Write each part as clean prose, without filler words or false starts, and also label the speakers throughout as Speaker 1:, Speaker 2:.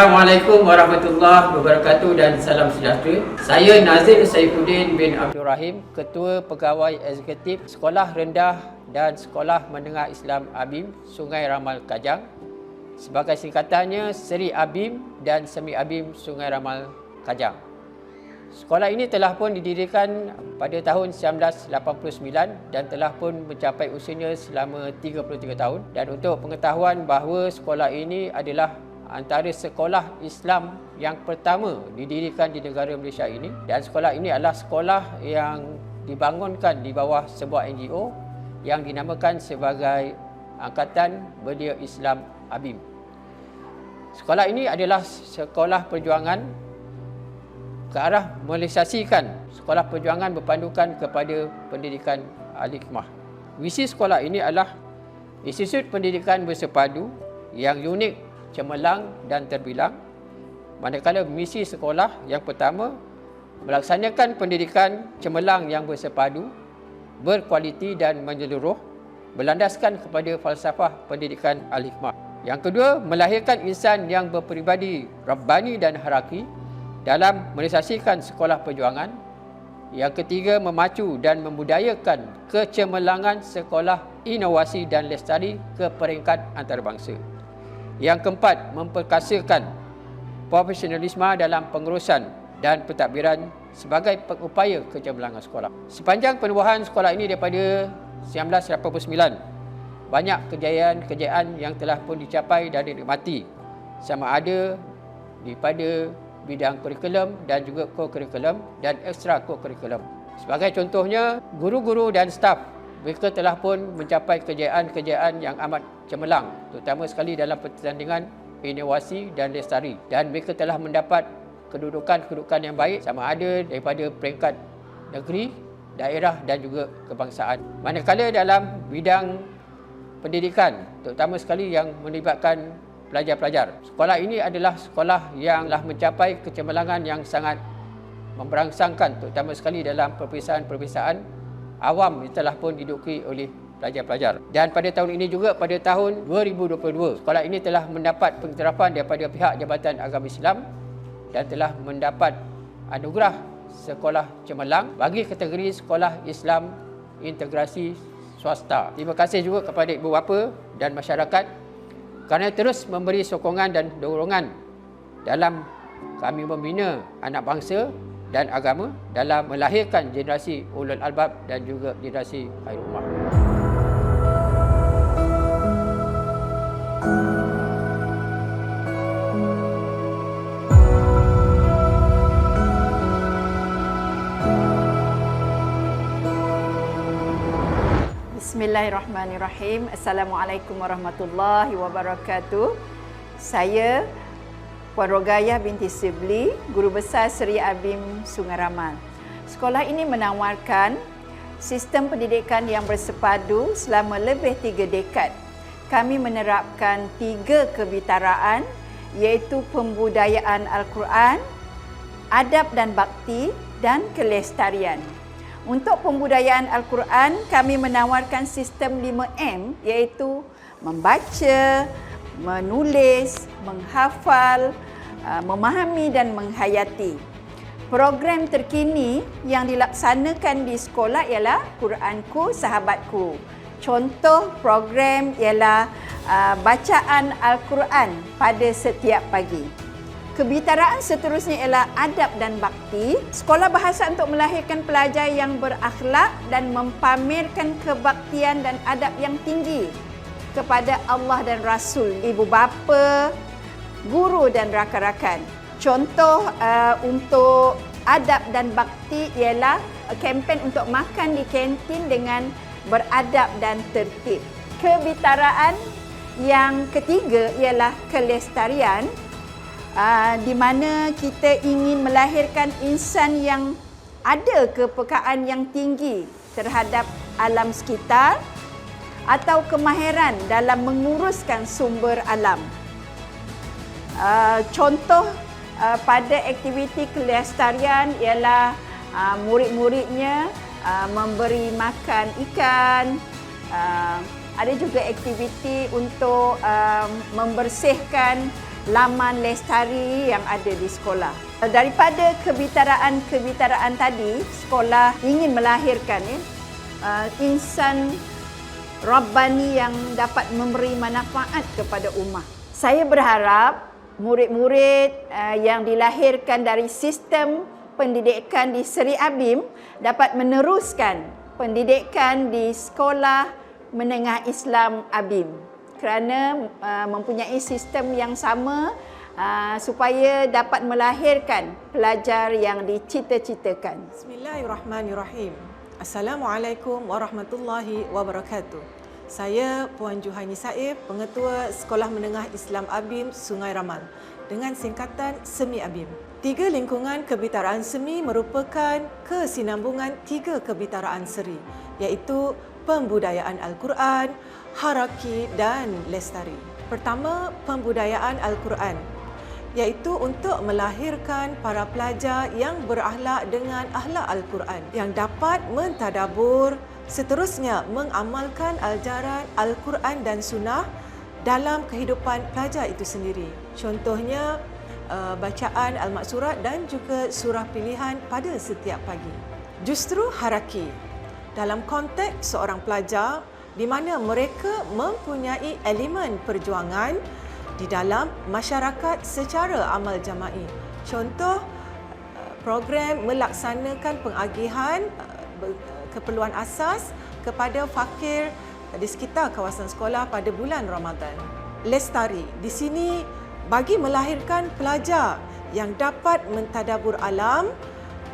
Speaker 1: Assalamualaikum warahmatullahi wabarakatuh dan salam sejahtera. Saya Nazil Saifuddin bin Abdul Rahim, Ketua Pegawai Eksekutif Sekolah Rendah dan Sekolah Menengah Islam ABIM Sungai Ramal Kajang. Sebagai singkatannya Seri ABIM dan Semi ABIM Sungai Ramal Kajang. Sekolah ini telah pun didirikan pada tahun 1989 dan telah pun mencapai usianya selama 33 tahun. Dan untuk pengetahuan bahawa sekolah ini adalah antara sekolah Islam yang pertama didirikan di negara Malaysia ini. Dan sekolah ini adalah sekolah yang dibangunkan di bawah sebuah NGO yang dinamakan sebagai Angkatan Belia Islam ABIM. Sekolah ini adalah sekolah perjuangan ke arah merealisasikan sekolah perjuangan berpandukan kepada pendidikan Al-Hikmah. Visi sekolah ini adalah institut pendidikan bersepadu yang unik, cemerlang dan terbilang. Manakala misi sekolah yang pertama, melaksanakan pendidikan cemerlang yang bersepadu, berkualiti dan menyeluruh, berlandaskan kepada falsafah pendidikan Al-Hikmah. Yang kedua, melahirkan insan yang berperibadi Rabbani dan Haraki dalam merealisasikan sekolah perjuangan. Yang ketiga, memacu dan membudayakan kecemerlangan sekolah inovasi dan lestari ke peringkat antarabangsa. Yang keempat, memperkasakan profesionalisme dalam pengurusan dan pentadbiran sebagai pengupaya kecemerlangan sekolah. Sepanjang penubuhan sekolah ini daripada 1989, banyak kejayaan-kejayaan yang telah pun dicapai dan dinikmati, sama ada daripada bidang kurikulum dan juga co-kurikulum dan ekstra co-kurikulum. Sebagai contohnya, guru-guru dan staf mereka telah pun mencapai kejayaan-kejayaan yang amat cemerlang, terutama sekali dalam pertandingan inovasi dan lestari, dan mereka telah mendapat kedudukan-kedudukan yang baik sama ada daripada peringkat negeri, daerah dan juga kebangsaan. Manakala dalam bidang pendidikan, terutama sekali yang melibatkan pelajar-pelajar, sekolah ini adalah sekolah yang telah mencapai kecemerlangan yang sangat memberangsangkan, terutama sekali dalam perpisahan-perpisahan awam yang telah pun diduduki oleh pelajar-pelajar. Dan pada tahun ini juga, pada tahun 2022, sekolah ini telah mendapat pengiktirafan daripada pihak Jabatan Agama Islam dan telah mendapat anugerah sekolah cemerlang bagi kategori sekolah Islam integrasi swasta. Terima kasih juga kepada ibu bapa dan masyarakat kerana terus memberi sokongan dan dorongan dalam kami membina anak bangsa dan agama dalam melahirkan generasi ulul albab dan juga generasi khairul ummah.
Speaker 2: Bismillahirrahmanirrahim. Assalamualaikum warahmatullahi wabarakatuh. Saya Puan Rogayah binti Sibli, Guru Besar Seri ABIM Sungai Ramal. Sekolah ini menawarkan sistem pendidikan yang bersepadu selama lebih 3 dekad. Kami menerapkan 3 kebitaraan, iaitu pembudayaan Al-Quran, adab dan bakti dan kelestarian. Untuk pembudayaan Al-Quran, kami menawarkan sistem 5M, iaitu membaca, menulis, menghafal, memahami dan menghayati. Program terkini yang dilaksanakan di sekolah ialah Quranku Sahabatku. Contoh program ialah bacaan Al-Quran pada setiap pagi. Kebitaraan seterusnya ialah adab dan bakti. Sekolah bahasa untuk melahirkan pelajar yang berakhlak dan mempamerkan kebaktian dan adab yang tinggi kepada Allah dan Rasul, ibu bapa, guru dan rakan-rakan. Contoh untuk adab dan bakti ialah kempen untuk makan di kantin dengan beradab dan tertib. Kebitaraan yang ketiga ialah kelestarian, di mana kita ingin melahirkan insan yang ada kepekaan yang tinggi terhadap alam sekitar atau kemahiran dalam menguruskan sumber alam. Contoh pada aktiviti kelestarian ialah murid-muridnya memberi makan ikan. Ada juga aktiviti untuk membersihkan laman lestari yang ada di sekolah. Daripada kebitaraan tadi, sekolah ingin melahirkan insan Rabbani yang dapat memberi manfaat kepada ummah. Saya berharap murid-murid yang dilahirkan dari sistem pendidikan di Seri Abim dapat meneruskan pendidikan di Sekolah Menengah Islam Abim kerana mempunyai sistem yang sama supaya dapat melahirkan pelajar yang dicita-citakan.
Speaker 3: Bismillahirrahmanirrahim. Assalamualaikum warahmatullahi wabarakatuh. Saya Puan Juhaini Saib, Pengetua Sekolah Menengah Islam Abim Sungai Ramal dengan singkatan SEMI Abim. 3 lingkungan kebitaraan SEMI merupakan kesinambungan 3 kebitaraan seri, iaitu pembudayaan Al-Quran, haraki dan lestari. Pertama, pembudayaan Al-Quran, iaitu untuk melahirkan para pelajar yang berakhlak dengan akhlak Al-Quran, yang dapat mentadabur, seterusnya mengamalkan ajaran Al-Quran dan Sunnah dalam kehidupan pelajar itu sendiri. Contohnya, bacaan Al-Maksurat dan juga surah pilihan pada setiap pagi. Justru haraki, dalam konteks seorang pelajar di mana mereka mempunyai elemen perjuangan di dalam masyarakat secara amal jama'i. Contoh, program melaksanakan pengagihan keperluan asas kepada fakir di sekitar kawasan sekolah pada bulan Ramadan. Lestari di sini bagi melahirkan pelajar yang dapat mentadabur alam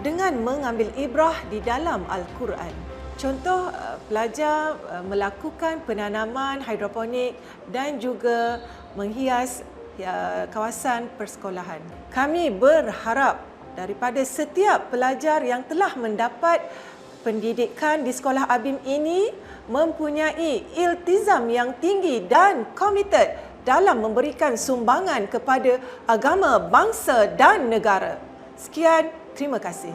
Speaker 3: dengan mengambil ibrah di dalam Al-Quran. Contoh, pelajar melakukan penanaman hidroponik dan juga menghias kawasan persekolahan. Kami berharap daripada setiap pelajar yang telah mendapat pendidikan di Sekolah Abim ini mempunyai iltizam yang tinggi dan komited dalam memberikan sumbangan kepada agama, bangsa dan negara. Sekian, terima kasih.